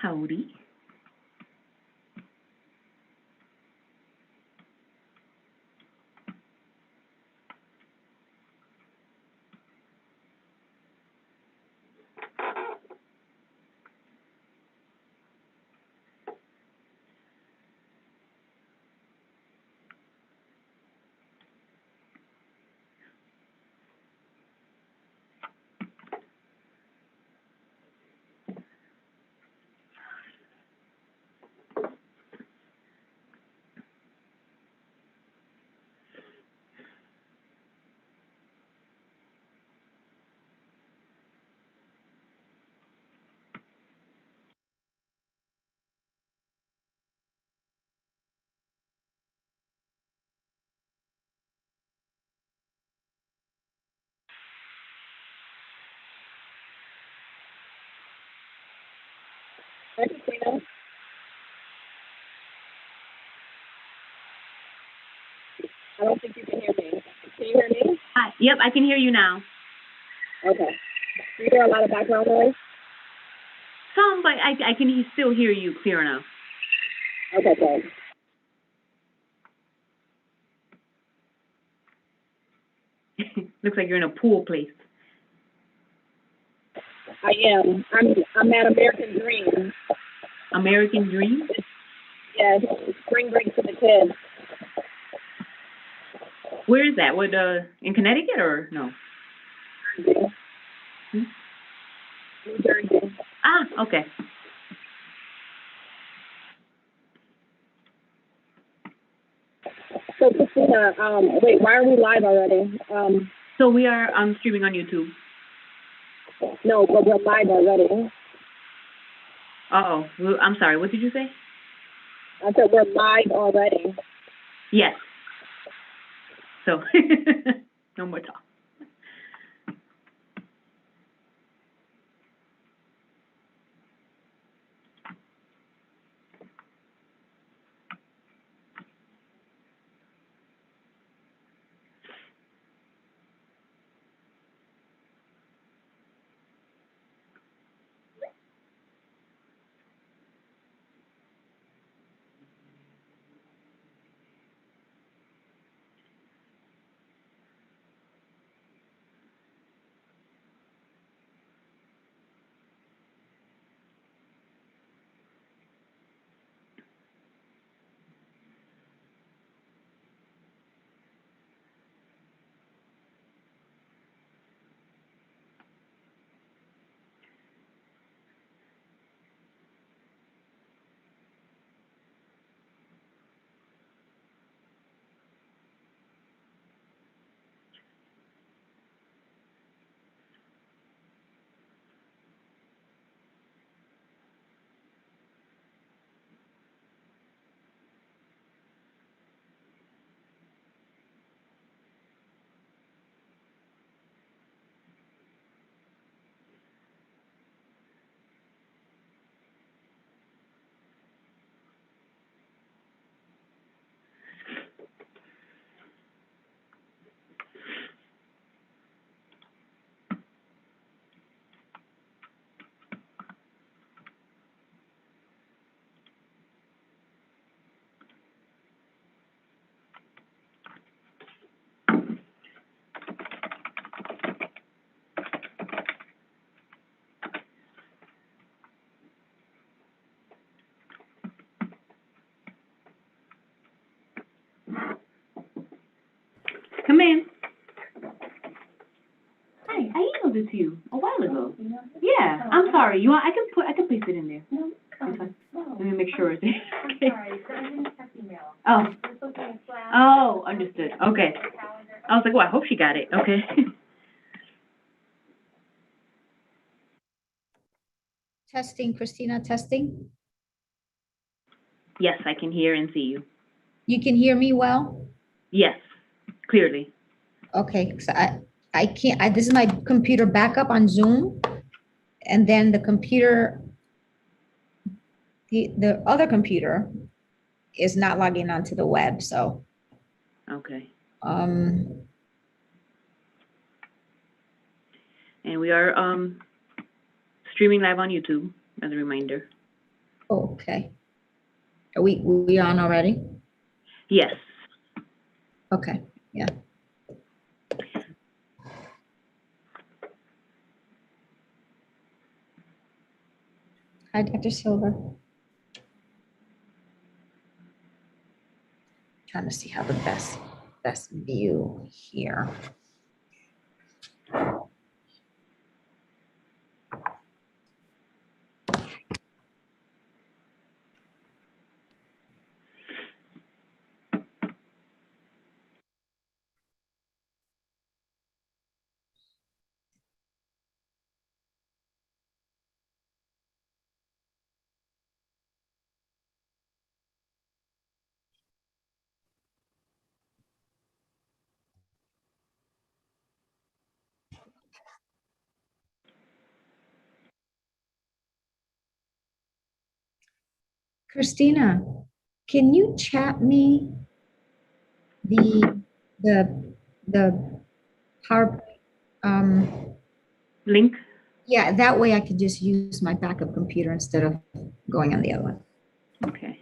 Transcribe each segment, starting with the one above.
Howdy. Hi, Christina. I don't think you can hear me. Can you hear me? Hi. Yep, I can hear you now. Okay. Do you hear a lot of background noise? Some, but I can still hear you clear enough. Okay, good. Looks like you're in a pool place. I am. I'm at American Dream. American Dream? Yes, spring break for the kids. Where is that? What, in Connecticut or no? New Jersey. Ah, okay. So Christina, wait, why are we live already? So we are streaming on YouTube. No, but we're live already. Uh-oh. I'm sorry. What did you say? I said we're live already. Yes. So, no more talk. Come in. Hi, I emailed it to you a while ago. Yeah, I'm sorry. You want? I can paste it in there. No, it's fine. Let me make sure it's there. Okay. I'm sorry, I didn't check email. Oh. Oh, understood. Okay. I was like, well, I hope she got it. Okay. Testing, Christina, testing. Yes, I can hear and see you. You can hear me well? Yes, clearly. Okay, so I can't, this is my computer backup on Zoom. And then the computer, the other computer is not logging onto the web, so. Okay. Um, And we are streaming live on YouTube, as a reminder. Okay. Are we on already? Yes. Okay, yeah. Hi, Dr. Silver. Trying to see how the best view here. Christina, can you chat me the the PowerPoint? Link? Yeah, that way I could just use my backup computer instead of going on the other one. Okay.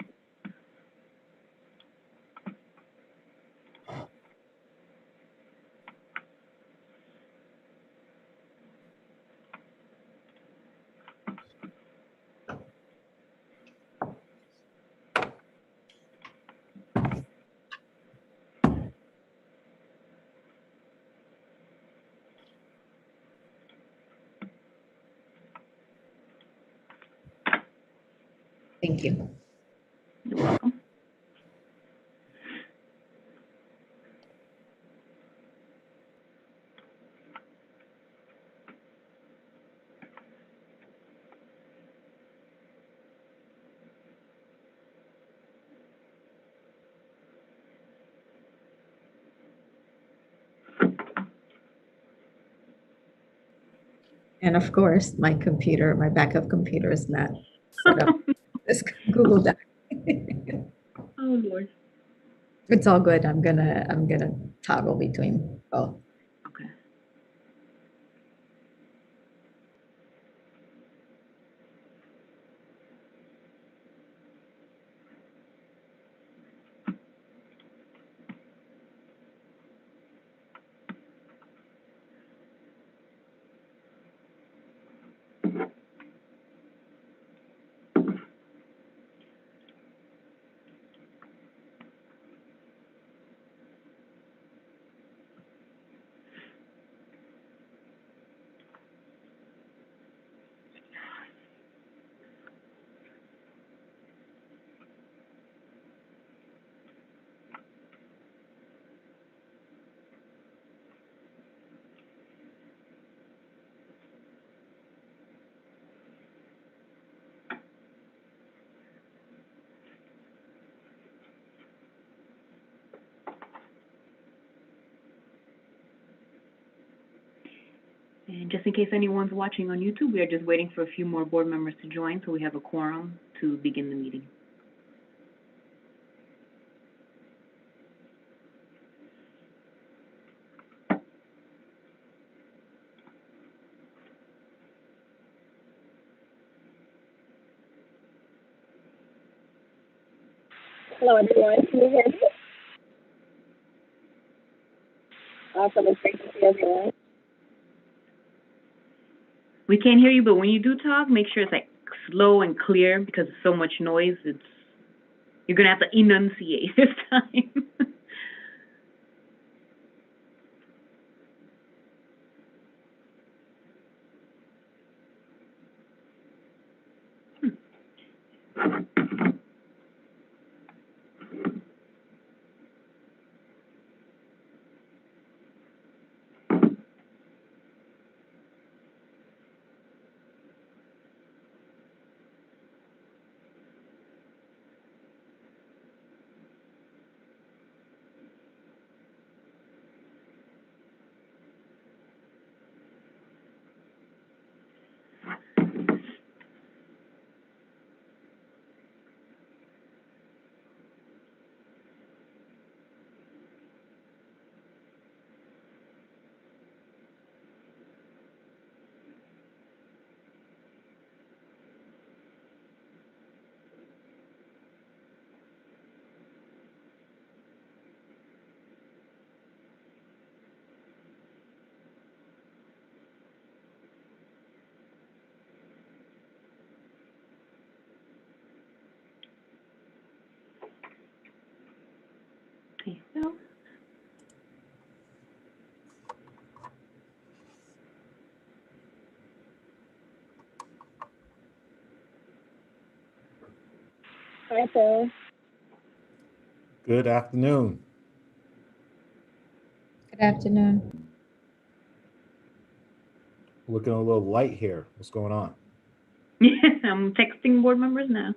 Thank you. You're welcome. And of course, my computer, my backup computer is not set up. This Google Doc. Oh, Lord. It's all good. I'm gonna toggle between both. Okay. And just in case anyone's watching on YouTube, we are just waiting for a few more board members to join so we have a quorum to begin the meeting. Hello, everyone. Can you hear me? Awesome. It's great to see everyone. We can't hear you, but when you do talk, make sure it's like slow and clear because there's so much noise. You're gonna have to enunciate this time. Okay, so. Hi, Phil. Good afternoon. Good afternoon. Looking a little light here. What's going on? I'm texting board members now.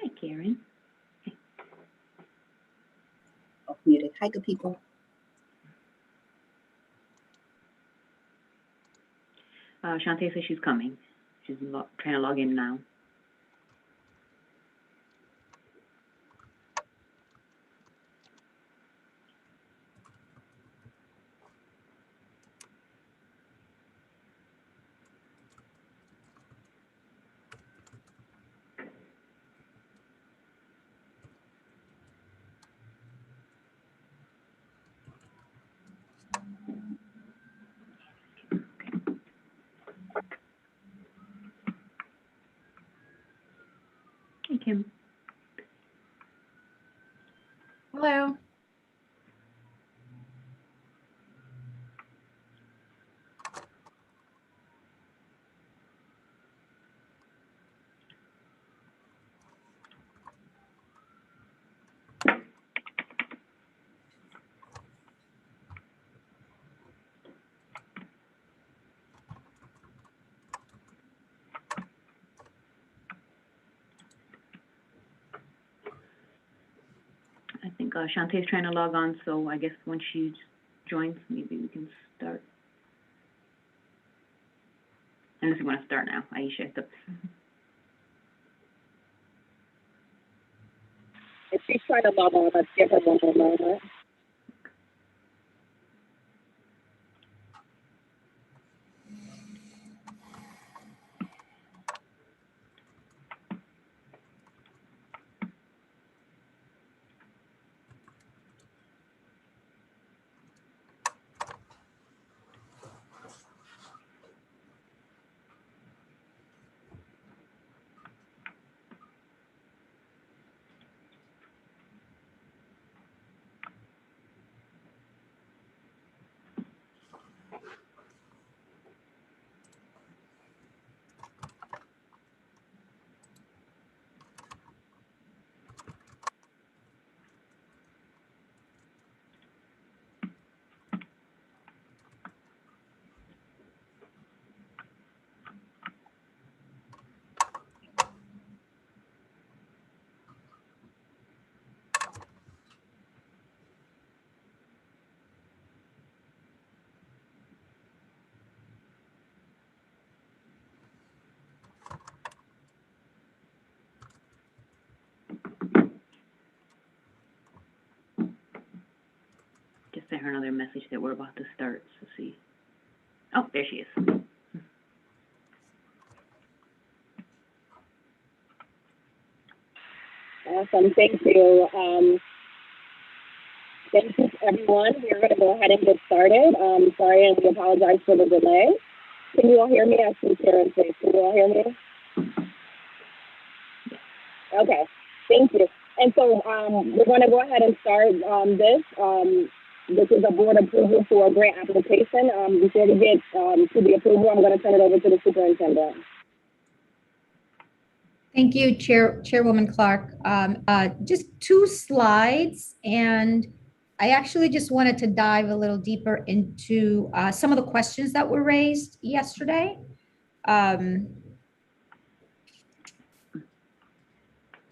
Hi, Karen. Muted. Hi, good people. Shantae says she's coming. She's trying to log in now. Hey, Kim. Hello. I think Shantae's trying to log on, so I guess when she joins, maybe we can start. Unless you want to start now, Aisha. If she's trying to log on, let's give her one more moment. Just sent her another message that we're about to start, so see. Oh, there she is. Awesome. Thank you. Thank you, everyone. We're going to go ahead and get started. Sorry, and we apologize for the delay. Can you all hear me? I see Karen face. Can you all hear me? Okay. Thank you. And so we're going to go ahead and start this. This is a board approval for a grant application. Before we get to the approval, I'm going to turn it over to the superintendent. Thank you, Chairwoman Clark. Just 2 slides, and I actually just wanted to dive a little deeper into some of the questions that were raised yesterday.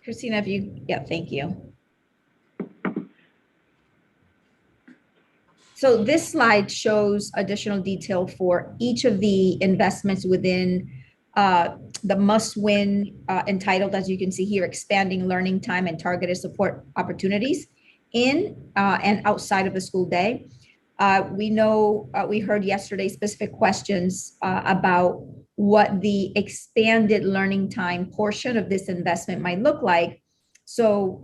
Christina, thank you. So this slide shows additional detail for each of the investments within the must-win entitled, as you can see here, expanding learning time and targeted support opportunities in and outside of the school day. We know we heard yesterday specific questions about what the expanded learning time portion of this investment might look like. So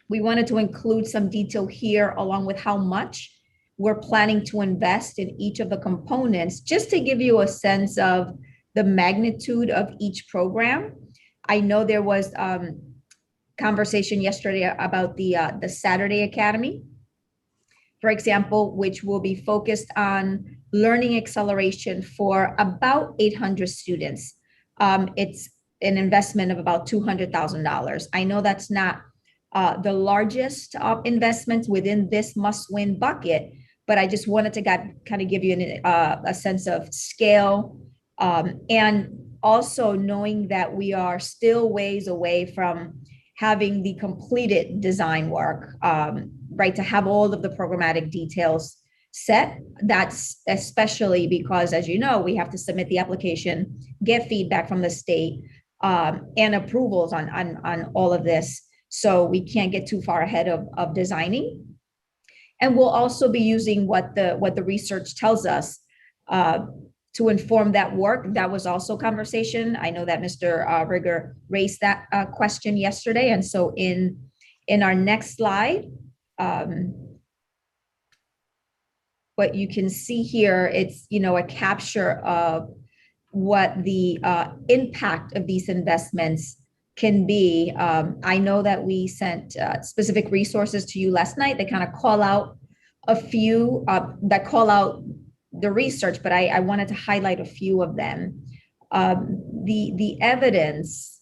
we wanted to include some detail here along with how much we're planning to invest in each of the components, just to give you a sense of the magnitude of each program. I know there was conversation yesterday about the Saturday Academy, for example, which will be focused on learning acceleration for about 800 students. It's an investment of about $200,000. I know that's not the largest investments within this must-win bucket, but I just wanted to kind of give you a sense of scale, and also knowing that we are still ways away from having the completed design work, right, to have all of the programmatic details set. That's especially because, as you know, we have to submit the application, get feedback from the state, and approvals on all of this. So we can't get too far ahead of designing. And we'll also be using what the research tells us to inform that work. That was also conversation. I know that Mr. Rigger raised that question yesterday. And so in our next slide, what you can see here, it's, a capture of what the impact of these investments can be. I know that we sent specific resources to you last night that kind of call out a few that call out the research, but I wanted to highlight a few of them. The evidence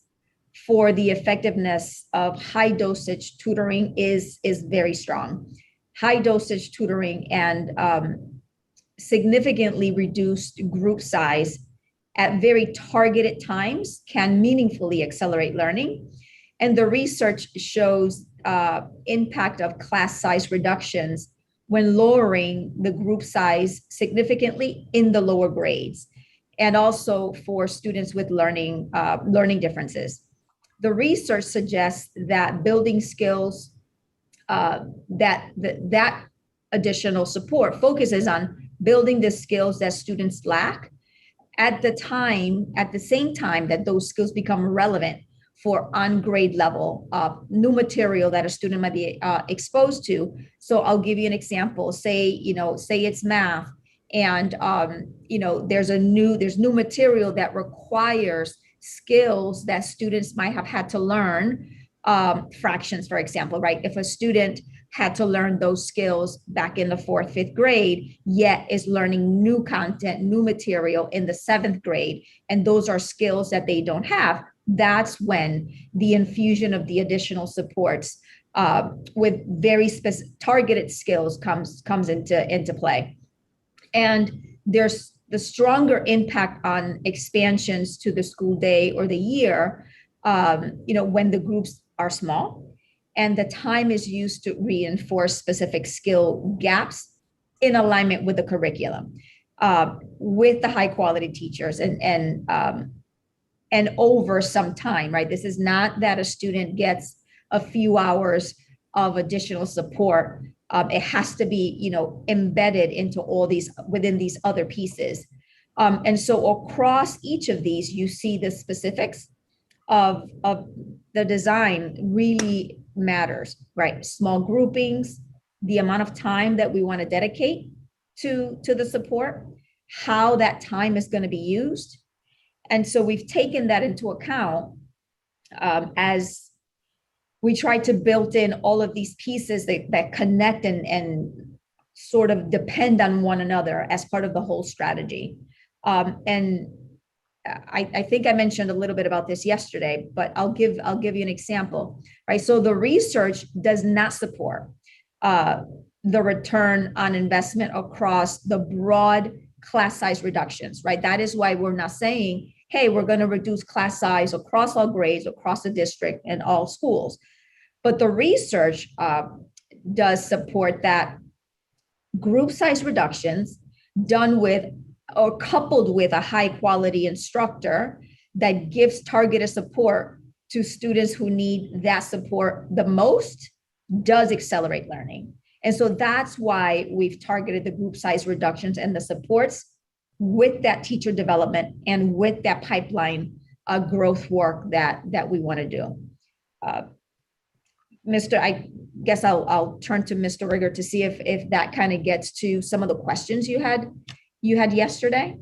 for the effectiveness of high dosage tutoring is very strong. High dosage tutoring and significantly reduced group size at very targeted times can meaningfully accelerate learning. And the research shows impact of class size reductions when lowering the group size significantly in the lower grades, and also for students with learning differences. The research suggests that building skills, that additional support focuses on building the skills that students lack at the same time that those skills become relevant for on grade level new material that a student might be exposed to. So I'll give you an example. Say it's math, and there's new material that requires skills that students might have had to learn, fractions, for example, right? If a student had to learn those skills back in the 4th, 5th grade, yet is learning new content, new material in the 7th grade, and those are skills that they don't have, that's when the infusion of the additional supports with very specific targeted skills comes into play. And there's the stronger impact on expansions to the school day or the year, when the groups are small and the time is used to reinforce specific skill gaps in alignment with the curriculum, with the high quality teachers and over some time, right? This is not that a student gets a few hours of additional support. It has to be, embedded into all these, within these other pieces. And so across each of these, you see the specifics of the design really matters, right? Small groupings, the amount of time that we want to dedicate to the support, how that time is going to be used. And so we've taken that into account as we try to build in all of these pieces that connect and sort of depend on one another as part of the whole strategy. And I think I mentioned a little bit about this yesterday, but I'll give you an example, right? So the research does not support the return on investment across the broad class size reductions, right? That is why we're not saying, hey, we're going to reduce class size across all grades, across the district and all schools. But the research does support that group size reductions done with or coupled with a high quality instructor that gives targeted support to students who need that support the most does accelerate learning. And so that's why we've targeted the group size reductions and the supports with that teacher development and with that pipeline growth work that we want to do. I guess I'll turn to Mr. Rigger to see if that kind of gets to some of the questions you had yesterday.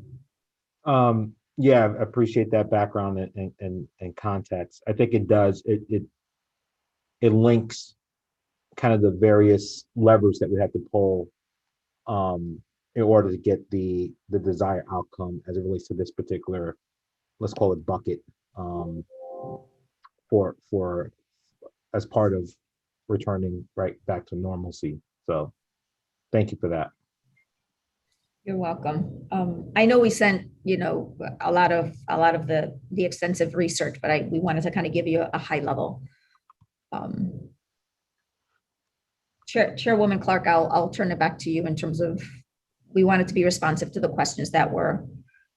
Yeah, I appreciate that background and context. I think it does. It links kind of the various levers that we have to pull in order to get the desired outcome as it relates to this particular, let's call it bucket, for as part of returning right back to normalcy. So thank you for that. You're welcome. I know we sent, a lot of the extensive research, but we wanted to kind of give you a high level. Chairwoman Clark, I'll turn it back to you in terms of, we wanted to be responsive to the questions that were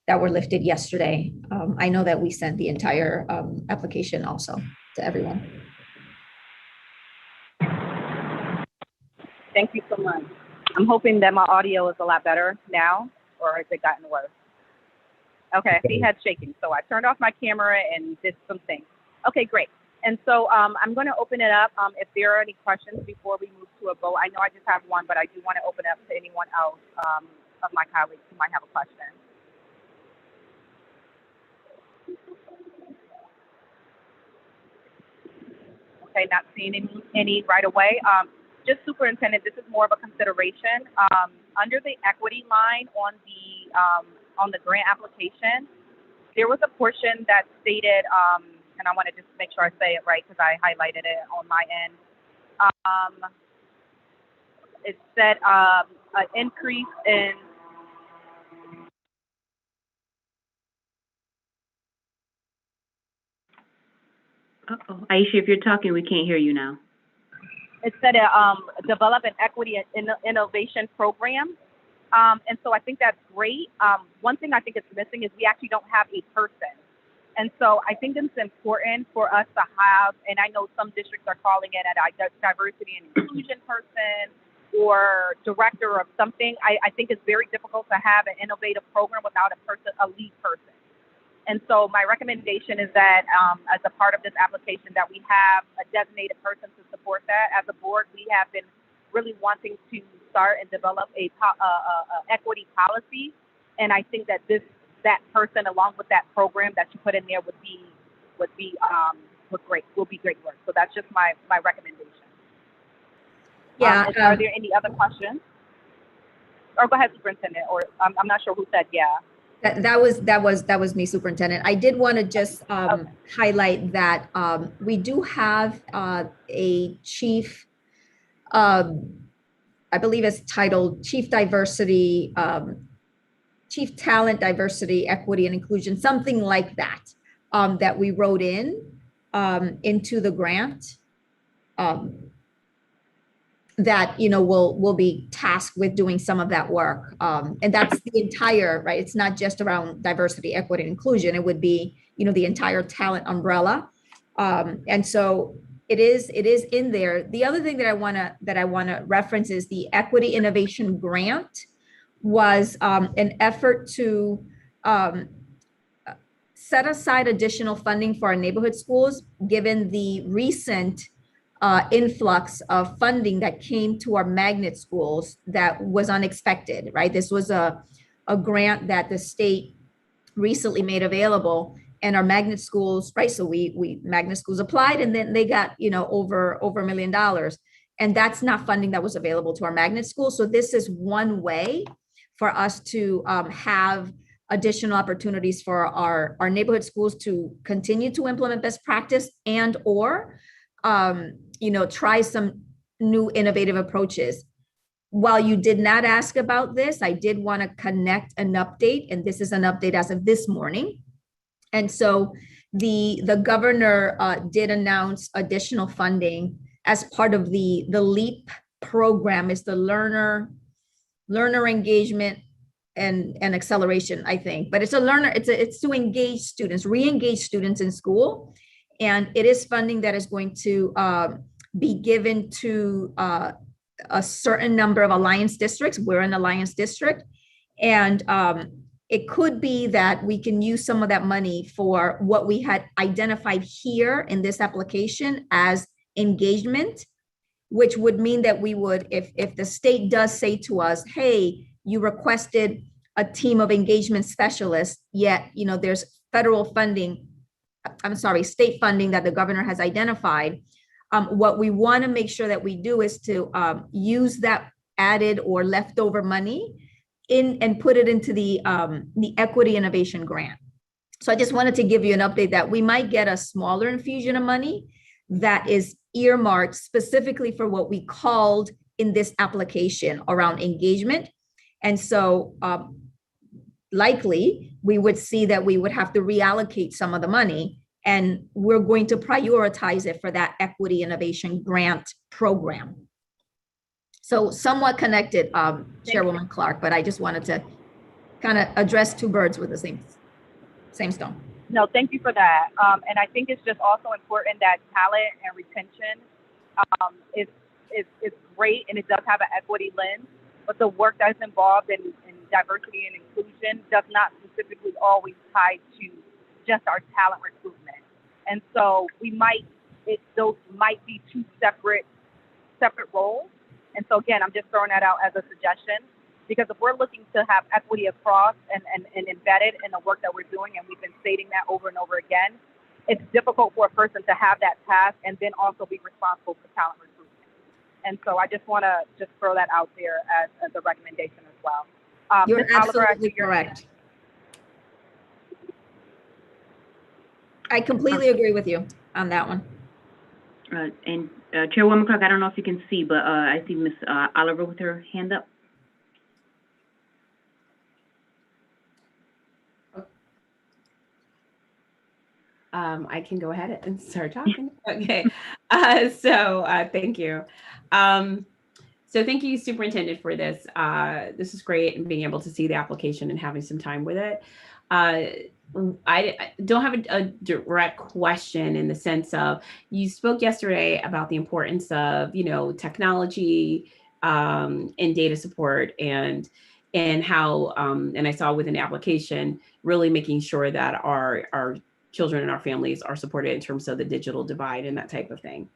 lifted yesterday. I know that we sent the entire application also to everyone. Thank you so much. I'm hoping that my audio is a lot better now, or has it gotten worse? Okay, I see head shaking. So I turned off my camera and did some things. Okay, great. And so I'm going to open it up. If there are any questions before we move to a vote, I know I just have one, but I do want to open it up to anyone else of my colleagues who might have a question. Okay, not seeing any right away. Just superintendent, this is more of a consideration. Under the equity line on the grant application, there was a portion that stated, and I want to just make sure I say it right because I highlighted it on my end. It said an increase in Uh-oh. Aisha, if you're talking, we can't hear you now. It said develop an equity and innovation program. And so I think that's great. One thing I think is missing is we actually don't have a person. And so I think it's important for us to have, and I know some districts are calling it a diversity and inclusion person or director of something. I think it's very difficult to have an innovative program without a lead person. And so my recommendation is that as a part of this application that we have a designated person to support that. As a board, we have been really wanting to start and develop a equity policy. And I think that that person, along with that program that you put in there, will be great work. So that's just my recommendation. Yeah. Are there any other questions? Or go ahead, Superintendent. Or I'm not sure who said yeah. That was me, Superintendent. I did want to just highlight that we do have a chief, I believe it's titled Chief Diversity, Chief Talent, Diversity, Equity, and Inclusion, something like that, that we wrote into the grant. That will be tasked with doing some of that work, and that's the entire, right? It's not just around diversity, equity, and inclusion. It would be the entire talent umbrella, and so it is in there. The other thing that I want to reference is the Equity Innovation Grant was an effort to set aside additional funding for our neighborhood schools, given the recent influx of funding that came to our magnet schools that was unexpected, right? This was a grant that the state recently made available, and our magnet schools, right? So we magnet schools applied, and then they got over $1 million, and that's not funding that was available to our magnet schools. So this is one way for us to have additional opportunities for our neighborhood schools to continue to implement best practice and or, try some new innovative approaches. While you did not ask about this, I did want to connect an update, and this is an update as of this morning. And so the governor did announce additional funding as part of the LEAP program. Is the learner engagement and acceleration, I think, but it's it's to engage students, re-engage students in school. And it is funding that is going to be given to a certain number of alliance districts. We're an alliance district. And it could be that we can use some of that money for what we had identified here in this application as engagement, which would mean that we would, if the state does say to us, hey, you requested a team of engagement specialists, yet, there's state funding that the governor has identified. What we want to make sure that we do is to use that added or leftover money and put it into the equity innovation grant. So I just wanted to give you an update that we might get a smaller infusion of money that is earmarked specifically for what we called in this application around engagement. And so likely we would see that we would have to reallocate some of the money, and we're going to prioritize it for that equity innovation grant program. So somewhat connected, Chairwoman Clark, but I just wanted to kind of address two birds with the same stone. No, thank you for that. And I think it's just also important that talent and retention is great, and it does have an equity lens, but the work that's involved in diversity and inclusion does not specifically always tie to just our talent recruitment. And so those might be two separate roles. And so again, I'm just throwing that out as a suggestion, because if we're looking to have equity across and embedded in the work that we're doing, and we've been stating that over and over again, it's difficult for a person to have that task and then also be responsible for talent recruitment. And so I just want to throw that out there as a recommendation as well. You're Ms. Oliver, absolutely correct. I completely agree with you on that one. And Chairwoman Clark, I don't know if you can see, but I see Ms. Oliver with her hand up. I can go ahead and start talking. Okay. Thank you. So thank you, Superintendent, for this. This is great, and being able to see the application and having some time with it. I don't have a direct question in the sense of, you spoke yesterday about the importance of, technology and data support, and how, and I saw within the application, really making sure that our children and our families are supported in terms of the digital divide and that type of thing.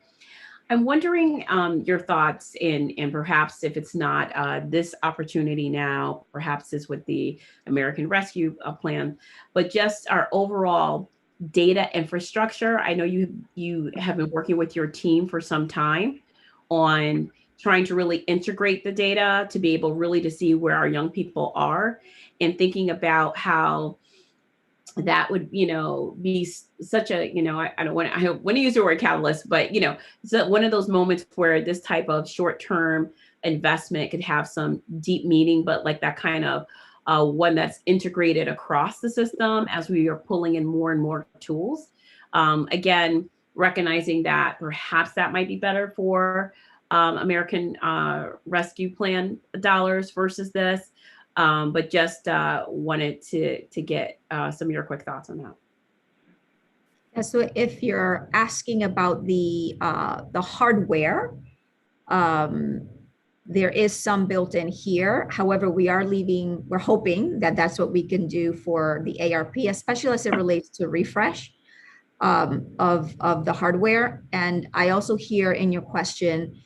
I'm wondering your thoughts and perhaps if it's not this opportunity now, perhaps it's with the American Rescue Plan, but just our overall data infrastructure. I know you have been working with your team for some time on trying to really integrate the data to be able really to see where our young people are, and thinking about how that would, be such a, I want to use the word catalyst, but, so one of those moments where this type of short-term investment could have some deep meaning, but like that kind of one that's integrated across the system as we are pulling in more and more tools. Again, recognizing that perhaps that might be better for American Rescue Plan dollars versus this. But just wanted to get some of your quick thoughts on that. Yeah, so if you're asking about the hardware, there is some built in here. However, we're hoping that that's what we can do for the ARP, especially as it relates to refresh of the hardware. And I also hear in your question,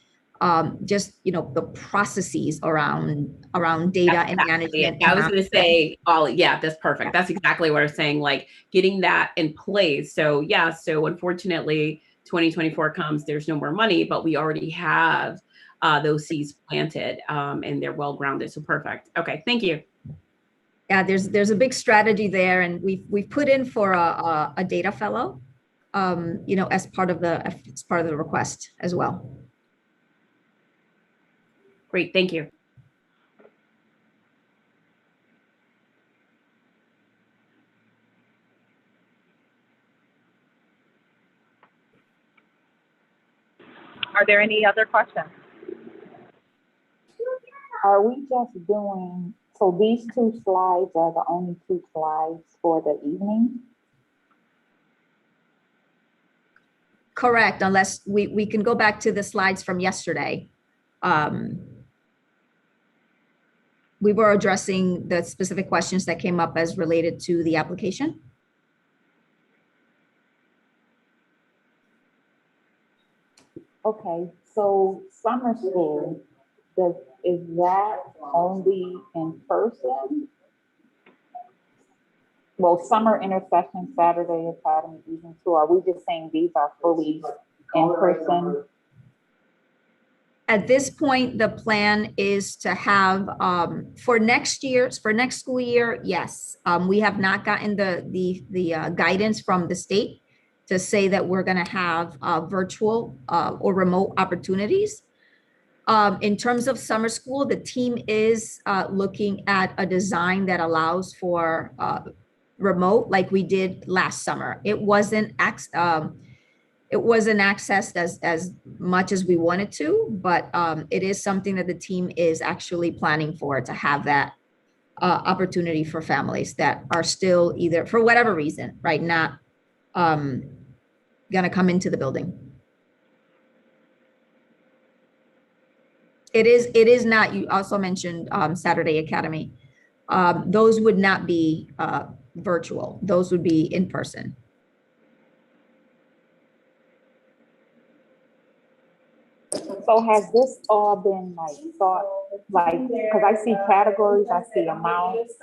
just, the processes around data and management. I was going to say, that's perfect. That's exactly what I was saying, like getting that in place. So so unfortunately, 2024 comes, there's no more money, but we already have those seeds planted and they're well-grounded. So perfect. Okay, thank you. Yeah, there's a big strategy there, and we've put in for a data fellow, as part of the request as well. Great, thank you. Are there any other questions? Are we just doing, so these two slides are the only two slides for the evening? Correct, unless we can go back to the slides from yesterday. We were addressing the specific questions that came up as related to the application. Okay, so summer school, is that only in person? Well, summer intercession, Saturday Academy, evening tour, are we just saying these are fully in person? At this point, the plan is to have, for next school year, yes. We have not gotten the guidance from the state to say that we're gonna have virtual or remote opportunities. In terms of summer school, the team is looking at a design that allows for remote like we did last summer. It wasn't accessed as much as we wanted to, but it is something that the team is actually planning for, to have that opportunity for families that are still either, for whatever reason, right, not gonna come into the building. It is not, you also mentioned Saturday Academy. Those would not be virtual. Those would be in person. So has this all been thought, because I see categories, I see amounts,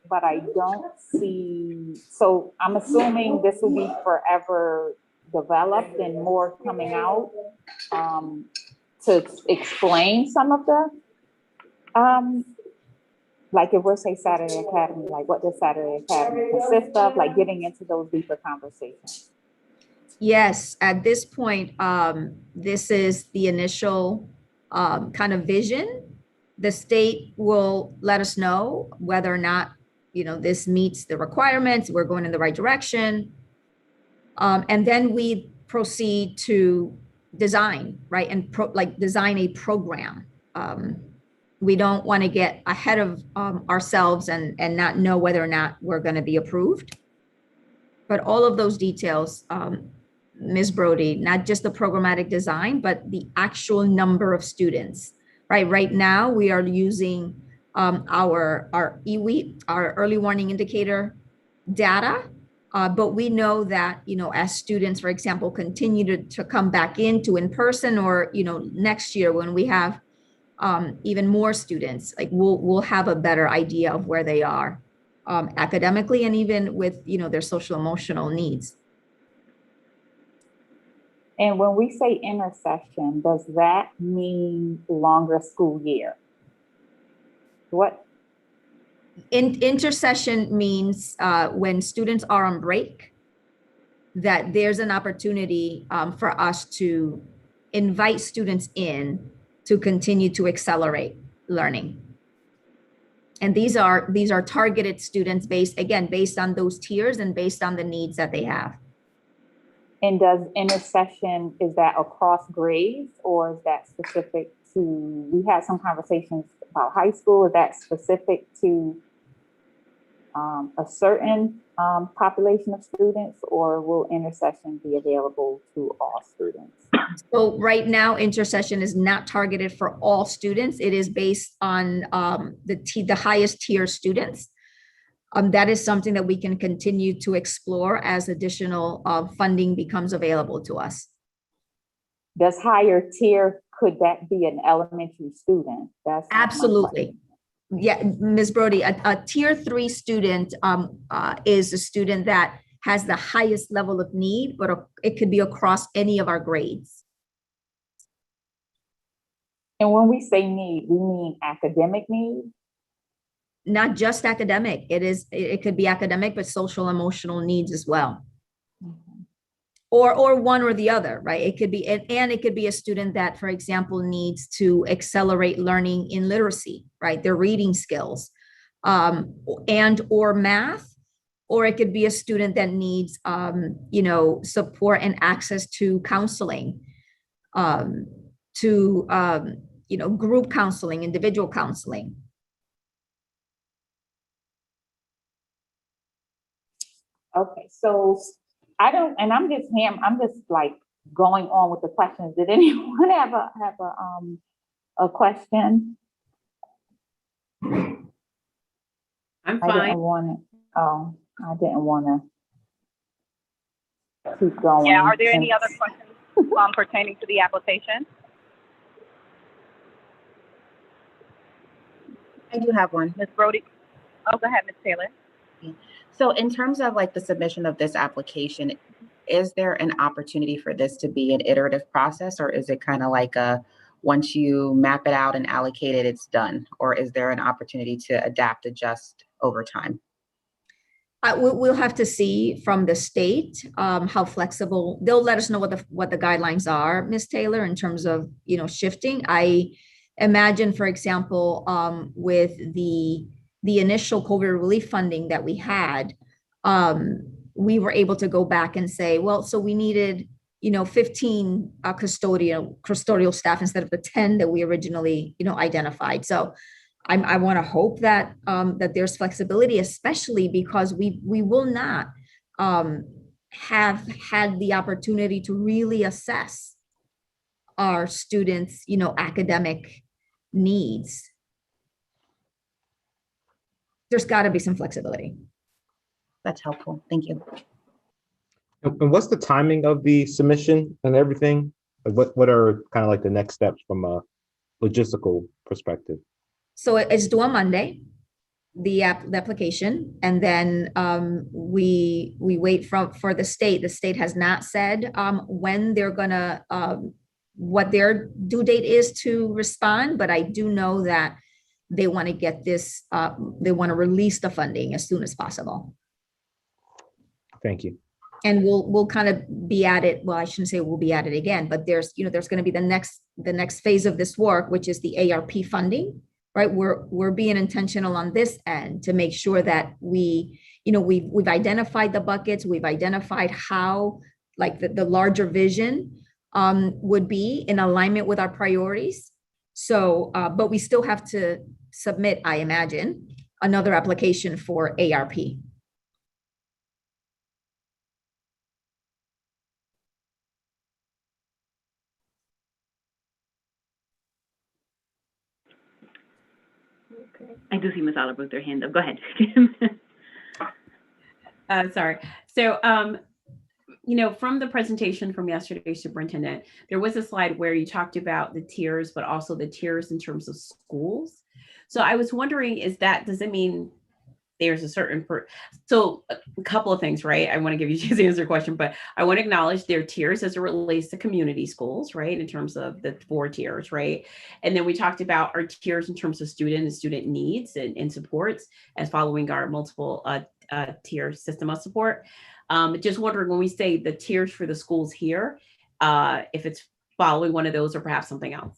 but I don't see, so I'm assuming this will be forever developed and more coming out to explain some of the, like if we're say Saturday Academy, like what does Saturday Academy consist of, like getting into those deeper conversations? Yes, at this point, this is the initial kind of vision. The state will let us know whether or not, this meets the requirements, we're going in the right direction. And then we proceed to design, right? And design a program. We don't want to get ahead of ourselves and not know whether or not we're going to be approved. But all of those details, Ms. Brody, not just the programmatic design, but the actual number of students, right? Right now, we are using our EWE, our early warning indicator data, but we know that, as students, for example, continue to come back into in person, or, next year when we have even more students, like we'll have a better idea of where they are academically, and even with, their social emotional needs. And when we say intercession, does that mean longer school year? What? Intercession means when students are on break, that there's an opportunity for us to invite students in to continue to accelerate learning. And these are targeted students based on those tiers and based on the needs that they have. And does intercession, is that across grades, or is that specific to, we had some conversations about high school, is that specific to a certain population of students, or will intercession be available to all students? So right now, intercession is not targeted for all students. It is based on the highest tier students. That is something that we can continue to explore as additional funding becomes available to us. Does higher tier, could that be an elementary student? That's absolutely. Yeah, Ms. Brody, a tier 3 student is a student that has the highest level of need, but it could be across any of our grades. And when we say need, we mean academic need? not just academic. It could be academic, but social emotional needs as well. Or one or the other, right? It could be, and it could be a student that, for example, needs to accelerate learning in literacy, right? Their reading skills, and or math, or it could be a student that needs, support and access to counseling, group counseling, individual counseling. Okay, so I'm just like going on with the questions. Did anyone have a question? I'm I fine. didn't want to keep going. Yeah, are there any other questions pertaining to the application? I do have one. Ms. Brody? Oh, go ahead, Ms. Taylor. So in terms of like the submission of this application, is there an opportunity for this to be an iterative process, or is it kind of like once you map it out and allocate it, it's done? Or is there an opportunity to adapt, adjust over time? We'll have to see from the state how flexible. They'll let us know what the guidelines are, Ms. Taylor, in terms of shifting. I imagine, for example, with the initial COVID relief funding that we had, we were able to go back and say, well, so we needed 15 custodial staff instead of the 10 that we originally identified. So I want to hope that that there's flexibility, especially because we will not have had the opportunity to really assess our students' academic needs. There's got to be some flexibility. That's helpful. Thank you. And what's the timing of the submission and everything? Like what are kind of like the next steps from a logistical perspective? So it's due on Monday, the application, and then we wait for the state. The state has not said when they're gonna what their due date is to respond, but I do know that they want to get this. They want to release the funding as soon as possible. Thank you. And we'll kind of be at it. Well, I shouldn't say we'll be at it again, but there's going to be the next phase of this work, which is the ARP funding. Right, we're being intentional on this end to make sure that we've identified the buckets, we've identified how like the larger vision would be in alignment with our priorities. So, but we still have to submit, I imagine, another application for ARP. I do see Ms. Oliver with her hand up. Go ahead. Sorry. So, from the presentation from yesterday, Superintendent, there was a slide where you talked about the tiers, but also the tiers in terms of schools. So I was wondering, does it mean there's a certain, so a couple of things, right? I want to give you a chance to answer the question, but I want to acknowledge their tiers as it relates to community schools, right? In terms of the 4 tiers, right? And then we talked about our tiers in terms of student needs and supports as following our multiple tier system of support. Just wondering when we say the tiers for the schools here, if it's following one of those or perhaps something else.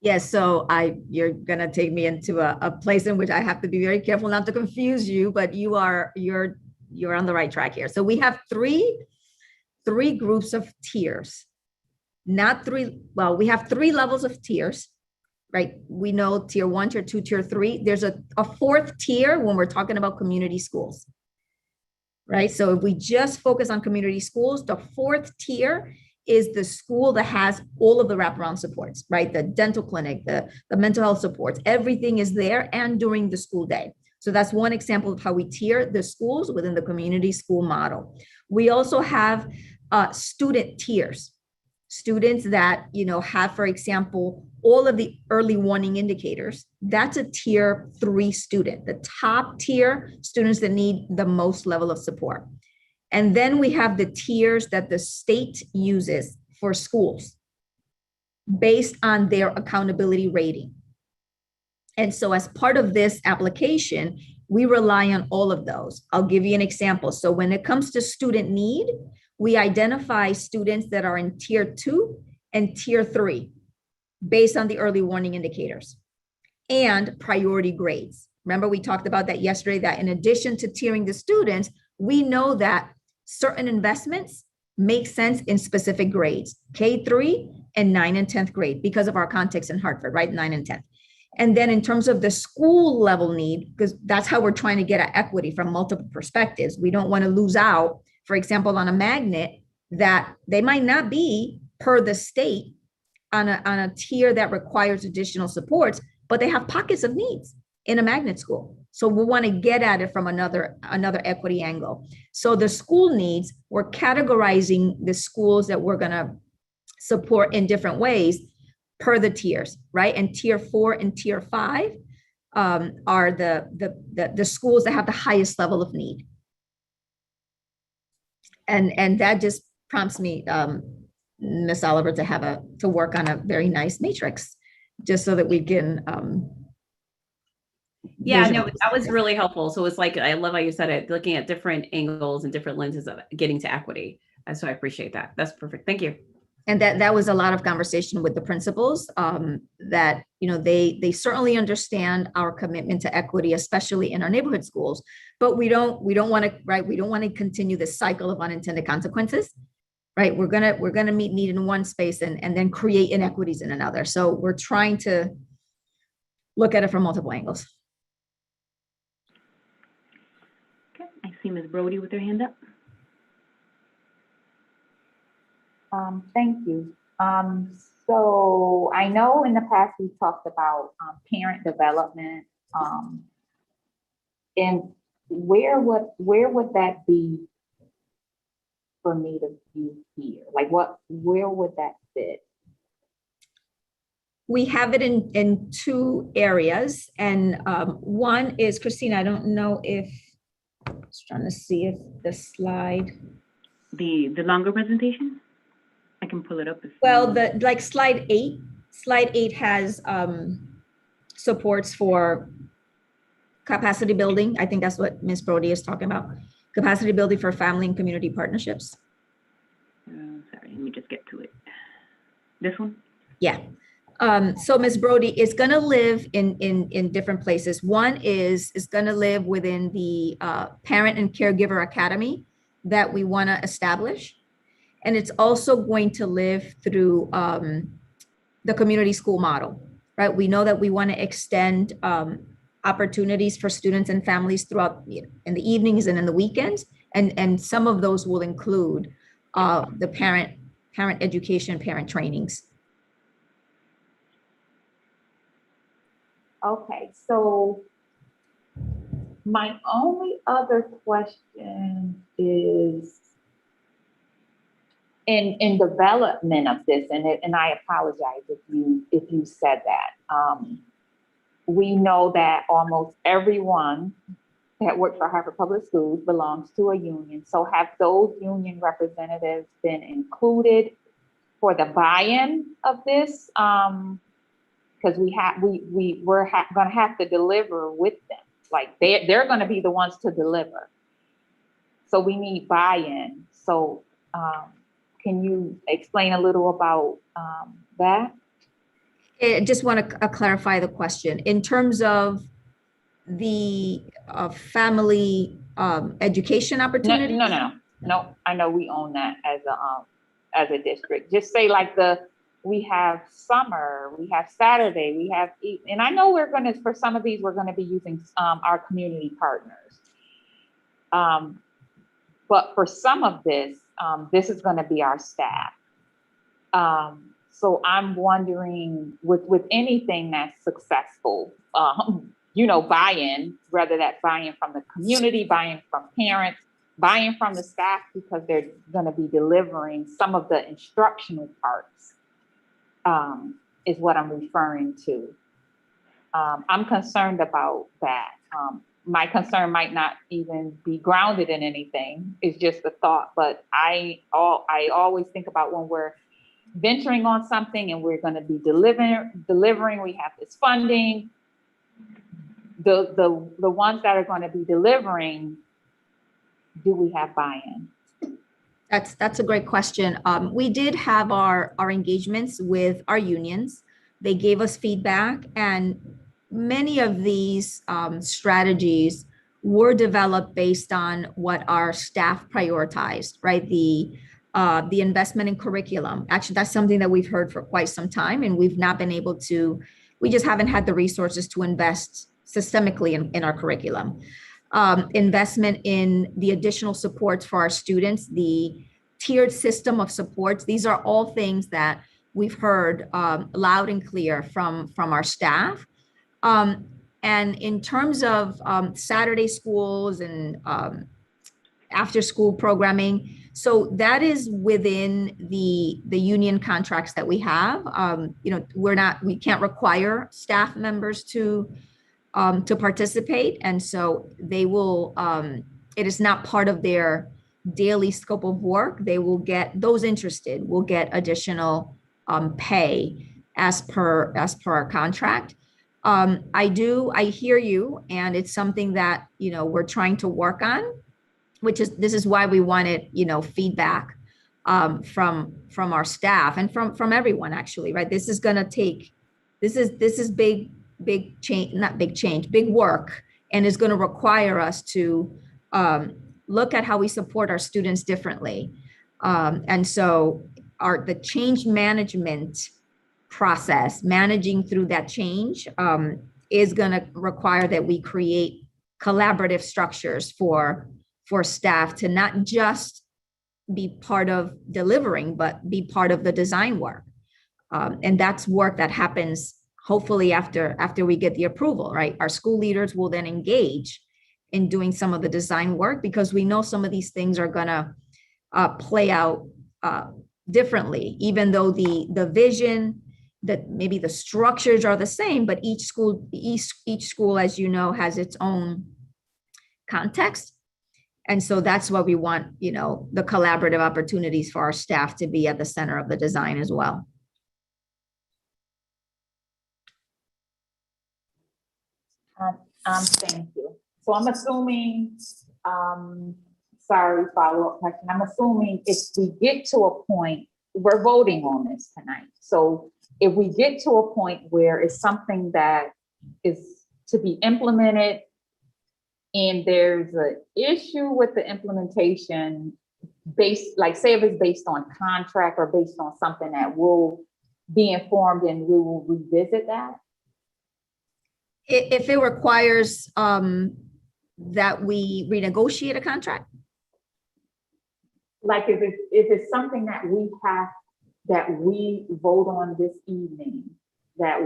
Yes, so you're gonna take me into a place in which I have to be very careful not to confuse you, but you're on the right track here. So we have three groups of tiers, not three. Well, we have 3 levels of tiers, right? We know tier 1, tier 2, tier 3. There's a 4th tier when we're talking about community schools, right? So if we just focus on community schools, the 4th tier is the school that has all of the wraparound supports, right? The dental clinic, the mental health supports, everything is there and during the school day. So that's one example of how we tier the schools within the community school model. We also have student tiers, students that, have, for example, all of the early warning indicators. That's a tier 3 student, the top tier students that need the most level of support. And then we have the tiers that the state uses for schools based on their accountability rating. And so as part of this application, we rely on all of those. I'll give you an example. So when it comes to student need, we identify students that are in tier 2 and tier 3 based on the early warning indicators and priority grades. Remember, we talked about that yesterday, that in addition to tiering the students, we know that certain investments make sense in specific grades, K3 and 9 and 10th grade, because of our context in Hartford, right? 9 and 10th. And then in terms of the school level need, because that's how we're trying to get at equity from multiple perspectives. We don't want to lose out, for example, on a magnet that they might not be per the state on a tier that requires additional supports, but they have pockets of needs in a magnet school. So we want to get at it from another equity angle. So the school needs, we're categorizing the schools that we're going to support in different ways per the tiers, right? And tier 4 and tier 5 are the schools that have the highest level of need. And that just prompts me, Ms. Oliver, to work on a very nice matrix, just so that we can. Yeah, no, that was really helpful. So it's like, I love how you said it, looking at different angles and different lenses of getting to equity. So I appreciate that. That's perfect. Thank you. And that was a lot of conversation with the principals, that, you know, they certainly understand our commitment to equity, especially in our neighborhood schools, but we don't want to, right? We don't want to continue this cycle of unintended consequences, right? We're gonna meet need in one space and then create inequities in another. So we're trying to look at it from multiple angles. Okay, I see Ms. Brody with her hand up. Thank you. So I know in the past we talked about parent development, and where would that be for me to view here? Like where would that fit? We have it in 2 areas, and one is, Christina, I don't know if, I was trying to see if the slide. The longer presentation? I can pull it up. Well, like slide 8 has supports for capacity building. I think that's what Ms. Brody is talking about. Capacity building for family and community partnerships. Sorry, let me just get to it. This one? Yeah. So Ms. Brody is going to live in different places. One is going to live within the Parent and Caregiver Academy that we want to establish. And it's also going to live through the community school model, right? We know that we want to extend opportunities for students and families throughout in the evenings and in the weekends. And some of those will include the parent education, parent trainings. Okay, so my only other question is in development of this, and I apologize if you said that. We know that almost everyone that works for Hartford Public Schools belongs to a union. So have those union representatives been included for the buy-in of this? Because we're going to have to deliver with them. Like they're going to be the ones to deliver. So we need buy-in. So can you explain a little about that? I just want to clarify the question in terms of the family education opportunity. No. I know we own that as a district. Just say like we have summer, we have Saturday, we have, and I know for some of these, we're going to be using our community partners. But for some of this, this is going to be our staff. So I'm wondering with anything that's successful, buy-in, whether that's buy-in from the community, buy-in from parents, buy-in from the staff, because they're going to be delivering some of the instructional parts, is what I'm referring to. I'm concerned about that. My concern might not even be grounded in anything. It's just a thought, but I always think about when we're venturing on something and we're going to be delivering, we have this funding, the ones that are going to be delivering, do we have buy-in? That's a great question. We did have our engagements with our unions. They gave us feedback, and many of these strategies were developed based on what our staff prioritized, right? The investment in curriculum. Actually, that's something that we've heard for quite some time, and we've not been able to, we just haven't had the resources to invest systemically in our curriculum. Investment in the additional supports for our students, the tiered system of supports. These are all things that we've heard loud and clear from our staff. And in terms of Saturday schools and after school programming, so that is within the union contracts that we have. We can't require staff members to participate. And so they will, it is not part of their daily scope of work. They will get, those interested will get additional pay as per our contract. I hear you, and it's something that, we're trying to work on, this is why we wanted, feedback from our staff and from everyone, actually, right? This is going to take, this is big change, not big change, big work, and is going to require us to look at how we support our students differently. And so the change management process, managing through that change, is going to require that we create collaborative structures for staff to not just be part of delivering, but be part of the design work. And that's work that happens hopefully after we get the approval, right? Our school leaders will then engage in doing some of the design work, because we know some of these things are gonna play out differently, even though the vision, that maybe the structures are the same, but each school, as you know, has its own context. And so that's why we want, the collaborative opportunities for our staff to be at the center of the design as well. Thank you. So I'm assuming, sorry, follow-up question. I'm assuming if we get to a point, we're voting on this tonight. So if we get to a point where it's something that is to be implemented and there's an issue with the implementation based, like say if it's based on contract or based on something that will be informed and we will revisit that? If it requires that we renegotiate a contract? Like if it's something that we vote on this evening, that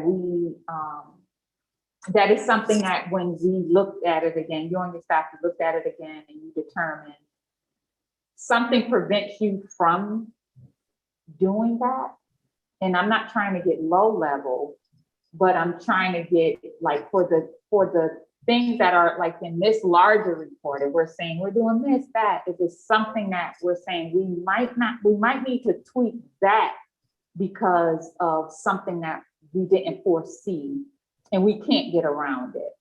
is something that when we looked at it again, you and your staff looked at it again and you determine something prevents you from doing that. And I'm not trying to get low level, but I'm trying to get like for the things that are like in this larger report, and we're saying we're doing this, that, if it's something that we're saying we might need to tweak that because of something that we didn't foresee and we can't get around it.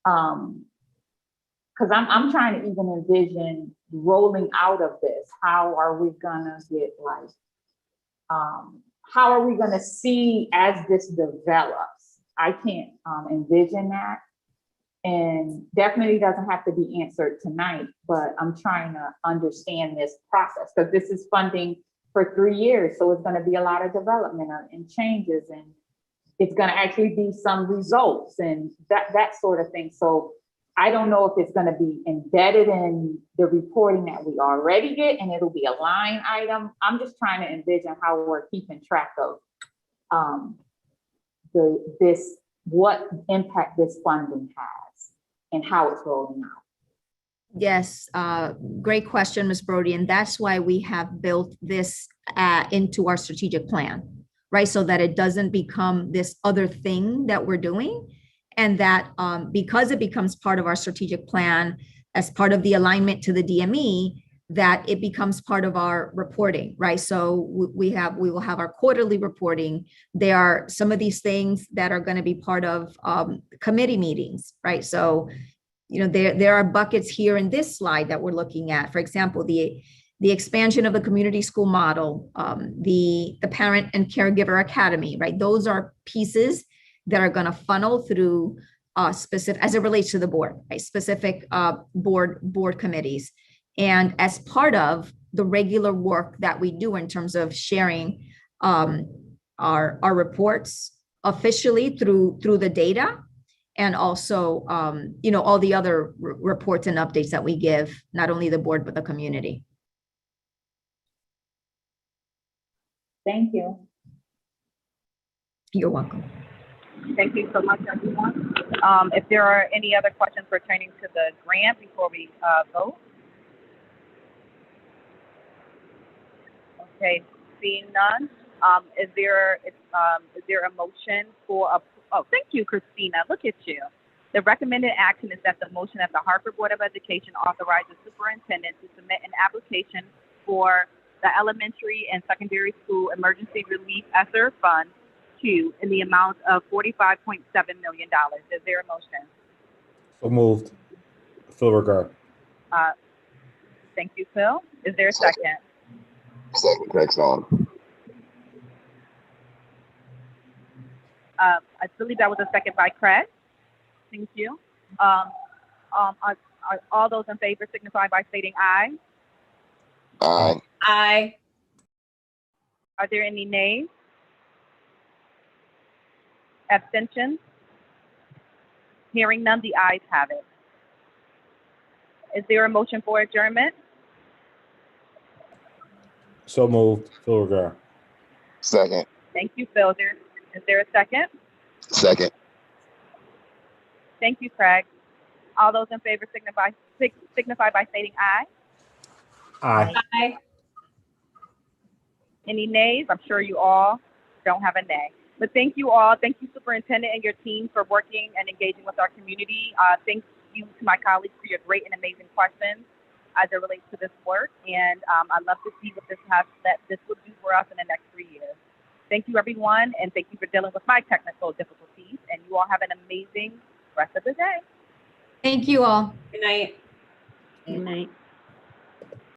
Because I'm trying to even envision rolling out of this. How are we gonna get like, how are we gonna see as this develops? I can't envision that. And definitely doesn't have to be answered tonight, but I'm trying to understand this process because this is funding for 3 years. So it's gonna be a lot of development and changes, and it's gonna actually be some results and that sort of thing. So I don't know if it's gonna be embedded in the reporting that we already get and it'll be a line item. I'm just trying to envision how we're keeping track of what impact this funding has and how it's rolling out. Yes, great question, Ms. Brody. And that's why we have built this into our strategic plan, right? So that it doesn't become this other thing that we're doing. And that because it becomes part of our strategic plan as part of the alignment to the DME, that it becomes part of our reporting, right? So we will have our quarterly reporting. There are some of these things that are going to be part of committee meetings, right? So, there are buckets here in this slide that we're looking at. For example, the expansion of the community school model, the parent and caregiver academy, right? Those are pieces that are going to funnel through specific, as it relates to the board, right? Specific board committees. And as part of the regular work that we do in terms of sharing our reports officially through the data, and also, all the other reports and updates that we give, not only the board, but the community. Thank you. You're welcome. Thank you so much, everyone. If there are any other questions pertaining to the grant before we vote. Okay, seeing none, is there a motion for a, oh, thank you, Christina, look at you. The recommended action is that the motion that the Hartford Board of Education authorizes superintendent to submit an application for the elementary and secondary school emergency relief ESSER fund 2 in the amount of $45.7 million. Is there a motion? So moved. Phil Regard. Thank you, Phil. Is there a second? Second, Craig Song. I believe that was a second by Craig. Thank you. Are all those in favor signify by stating aye. Aye. Aye. Are there any nays? Abstentions? Hearing none, the ayes have it. Is there a motion for adjournment? So moved. Phil Regard. Second. Thank you, Phil. Is there a second? Second. Thank you, Craig. All those in favor signify by stating aye. Aye. Aye. Any nays? I'm sure you all don't have a nay. But thank you all. Thank you, Superintendent and your team, for working and engaging with our community. Thank you to my colleagues for your great and amazing questions as it relates to this work. And I'd love to see what this will do for us in the next 3 years. Thank you, everyone, and thank you for dealing with my technical difficulties. And you all have an amazing rest of the day. Thank you all. Good night. Good night.